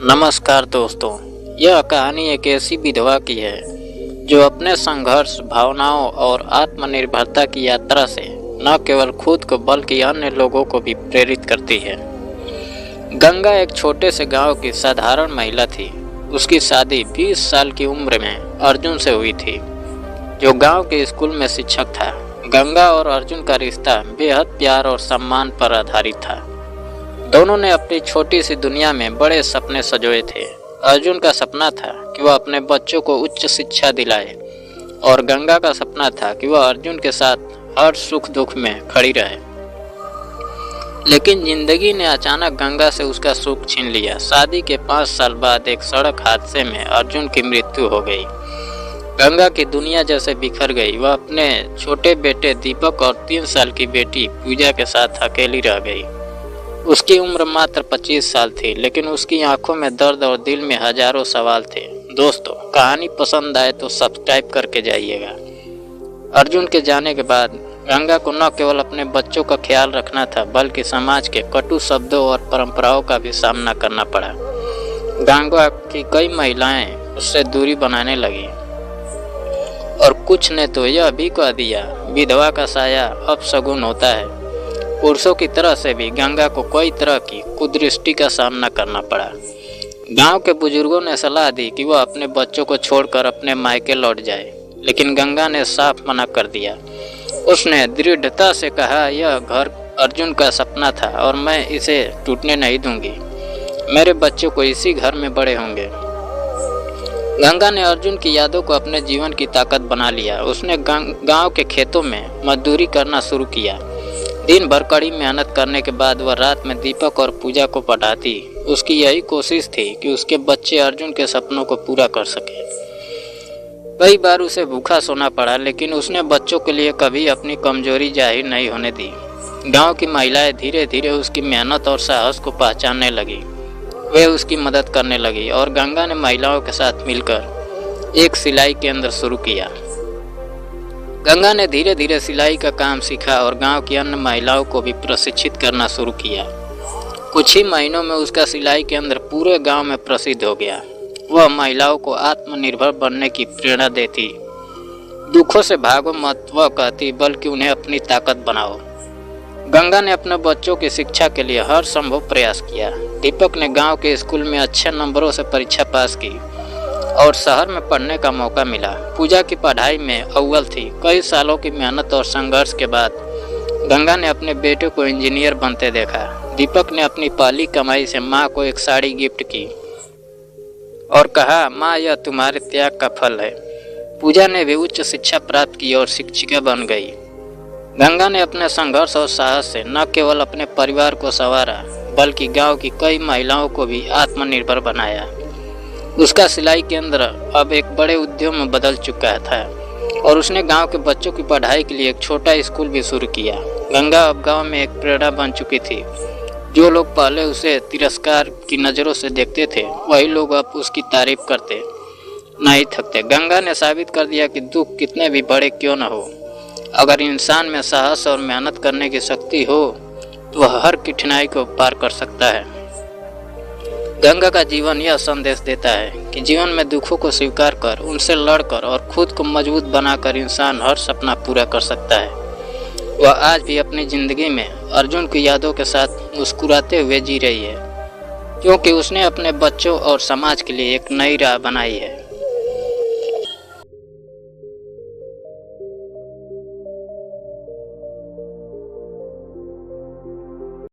नमस्कार दोस्तों, यह कहानी एक ऐसी विधवा की है जो अपने संघर्ष, भावनाओं और आत्मनिर्भरता की यात्रा से न केवल खुद को बल्कि अन्य लोगों को भी प्रेरित करती है। गंगा एक छोटे से गांव की साधारण महिला थी। उसकी शादी 20 साल की उम्र में अर्जुन से हुई थी, जो गांव के स्कूल में शिक्षक था। गंगा और अर्जुन का रिश्ता बेहद प्यार और सम्मान पर आधारित था। दोनों ने अपनी छोटी सी दुनिया में बड़े सपने सजोए थे। अर्जुन का सपना था कि वह अपने बच्चों को उच्च शिक्षा दिलाए और गंगा का सपना था कि वह अर्जुन के साथ हर सुख दुख में खड़ी रहे। लेकिन जिंदगी ने अचानक गंगा से उसका सुख छीन लिया। शादी के 5 साल बाद एक सड़क हादसे में अर्जुन की मृत्यु हो गई। गंगा की दुनिया जैसे बिखर गई। वह अपने छोटे बेटे दीपक और 3 साल की बेटी पूजा के साथ अकेली रह गई। उसकी उम्र मात्र 25 साल थी, लेकिन उसकी आंखों में दर्द और दिल में हजारों सवाल थे। दोस्तों, कहानी पसंद आए तो सब्सक्राइब करके जाइएगा। अर्जुन के जाने के बाद गंगा को न केवल अपने बच्चों का ख्याल रखना था, बल्कि समाज के कटु शब्दों और परंपराओं का भी सामना करना पड़ा। गंगा की कई महिलाएं उससे दूरी बनाने लगी और कुछ ने तो यह भी कह दिया, विधवा का साया अपशगुन होता है। पुरुषों की तरह से भी गंगा को कई तरह की कुदृष्टि का सामना करना पड़ा। गांव के बुजुर्गों ने सलाह दी कि वह अपने बच्चों को छोड़कर अपने मायके लौट जाए, लेकिन गंगा ने साफ मना कर दिया। उसने दृढ़ता से कहा, यह घर अर्जुन का सपना था और मैं इसे टूटने नहीं दूंगी। मेरे बच्चों को इसी घर में बड़े होंगे। गंगा ने अर्जुन की यादों को अपने जीवन की ताकत बना लिया। उसने गांव के खेतों में मजदूरी करना शुरू किया। दिन भर कड़ी मेहनत करने के बाद वह रात में दीपक और पूजा को पढ़ाती। उसकी यही कोशिश थी कि उसके बच्चे अर्जुन के सपनों को पूरा कर सके। कई बार उसे भूखा सोना पड़ा, लेकिन उसने बच्चों के लिए कभी अपनी कमजोरी जाहिर नहीं होने दी। गांव की महिलाएं धीरे धीरे उसकी मेहनत और साहस को पहचानने लगी। वे उसकी मदद करने लगी और गंगा ने महिलाओं के साथ मिलकर एक सिलाई केंद्र शुरू किया। गंगा ने धीरे धीरे सिलाई का काम सीखा और गांव की अन्य महिलाओं को भी प्रशिक्षित करना शुरू किया। कुछ ही महीनों में उसका सिलाई केंद्र पूरे गांव में प्रसिद्ध हो गया। वह महिलाओं को आत्मनिर्भर बनने की प्रेरणा देती। दुखों से भागो मत, वह कहती, बल्कि उन्हें अपनी ताकत बनाओ। गंगा ने अपने बच्चों की शिक्षा के लिए हर संभव प्रयास किया। दीपक ने गांव के स्कूल में अच्छे नंबरों से परीक्षा पास की और शहर में पढ़ने का मौका मिला। पूजा की पढ़ाई में अव्वल थी। कई सालों की मेहनत और संघर्ष के बाद गंगा ने अपने बेटे को इंजीनियर बनते देखा। दीपक ने अपनी पहली कमाई से माँ को एक साड़ी गिफ्ट की और कहा, माँ, यह तुम्हारे त्याग का फल है। पूजा ने भी उच्च शिक्षा प्राप्त की और शिक्षिका बन गई। गंगा ने अपने संघर्ष और साहस से न केवल अपने परिवार को संवारा, बल्कि गाँव की कई महिलाओं को भी आत्मनिर्भर बनाया। उसका सिलाई केंद्र अब एक बड़े उद्योग में बदल चुका था और उसने गांव के बच्चों की पढ़ाई के लिए एक छोटा स्कूल भी शुरू किया। गंगा अब गांव में एक प्रेरणा बन चुकी थी। जो लोग पहले उसे तिरस्कार की नज़रों से देखते थे, वही लोग अब उसकी तारीफ करते नहीं थकते। गंगा ने साबित कर दिया कि दुख कितने भी बड़े क्यों न हो, अगर इंसान में साहस और मेहनत करने की शक्ति हो तो वह हर कठिनाई को पार कर सकता है। गंगा का जीवन यह संदेश देता है कि जीवन में दुखों को स्वीकार कर, उनसे लड़कर और खुद को मजबूत बनाकर इंसान हर सपना पूरा कर सकता है। वह आज भी अपनी जिंदगी में अर्जुन की यादों के साथ मुस्कुराते हुए जी रही है, क्योंकि उसने अपने बच्चों और समाज के लिए एक नई राह बनाई है।